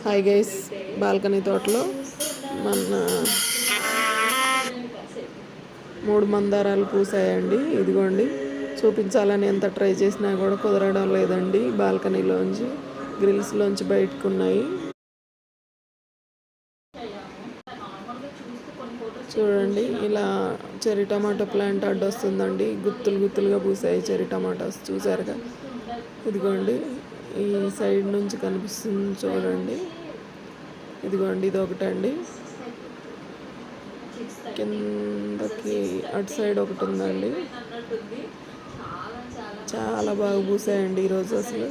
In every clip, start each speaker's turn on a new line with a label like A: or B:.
A: Hi guys, balcony తోటలో మన 3 మందారాలు పూసాయండి. ఇదిగోండి, చూపించాలని ఎంత ట్రై చేసినా కూడా కుదరడం లేదండి. బాల్కనీలోంచి గ్రిల్స్లోంచి బయటకు ఉన్నాయి. చూడండి, ఇలా చెర్రీ టమాటో ప్లాంట్ అడ్డొస్తుందండి. గుత్తులు గుత్తులుగా పూసాయి చెర్రీ టమాటాస్, చూసారుగా. ఇదిగోండి, ఈ సైడ్ నుంచి కనిపిస్తుంది చూడండి. ఇదిగోండి, ఇది ఒకటండి. కిందకి అటు సైడ్ ఒకటి ఉందండి. చాలా బాగా పూసాయండి ఈరోజు. అసలు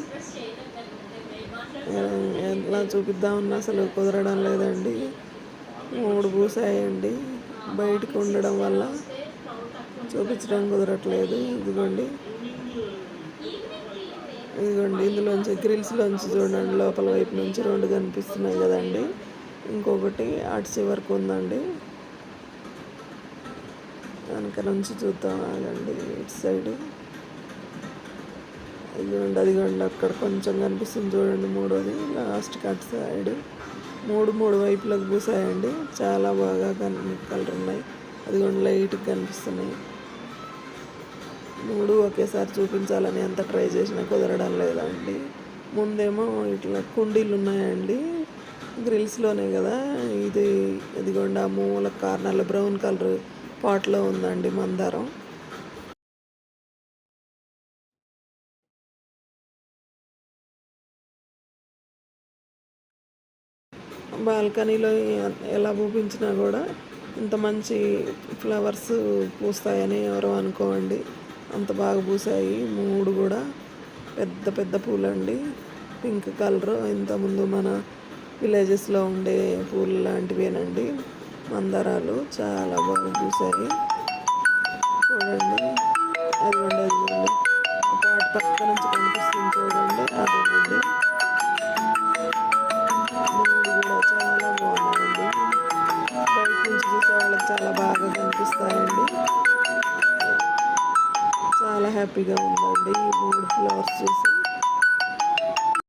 A: ఎలా చూపిద్దామన్నా అసలు కుదరడం లేదండి. 3 పూసాయండి. బయటకు ఉండడం వల్ల చూపించడం కుదరట్లేదు. ఇదిగోండి, ఇందులోంచి గ్రిల్స్లోంచి చూడండి, లోపల వైపు నుంచి 2 కనిపిస్తున్నాయి కదండి. ఇంకొకటి అటు చివరకు ఉందండి. వెనక నుంచి చూద్దాం ఆగండి. ఇటు సైడు అదిగోండి, అక్కడ కొంచెం కనిపిస్తుంది చూడండి. 3వది లాస్ట్కి అటు సైడ్ 3 వైపులకు పూసాయండి. చాలా బాగా కలర్ ఉన్నాయి. అదిగోండి, లైట్గా కనిపిస్తున్నాయి. 3 ఒకేసారి చూపించాలని ఎంత ట్రై చేసినా కుదరడం లేదండి. ముందేమో ఇట్లా కుండీలు ఉన్నాయండి, గ్రిల్స్లోనే కదా. ఇదిగోండి, ఆ మూల కార్నర్లో బ్రౌన్ కలర్ పాట్లో ఉందండి మందారం. బాల్కనీలో ఎలా పూపించినా కూడా ఇంత మంచి ఫ్లవర్స్ పూస్తాయని ఎవరో అనుకోండి. అంత బాగా పూసాయి. 3 కూడా పెద్ద పెద్ద పూలండి. పింక్ కలర్, ఇంతకుముందు మన విలేజెస్లో ఉండే పూలు లాంటివేనండి మందారాలు. చాలా బాగా పూసాయి చూడండి. అదిగోండి, పాట పక్క నుంచి కనిపిస్తుంది చూడండి. అదేనండి, 3 కూడా చాలా బాగున్నాయండి. బయట నుంచి చూసే వాళ్ళకి చాలా బాగా కనిపిస్తాయండి. చాలా హ్యాపీగా ఉందండి ఈ 3 ఫ్లవర్స్ చూసి.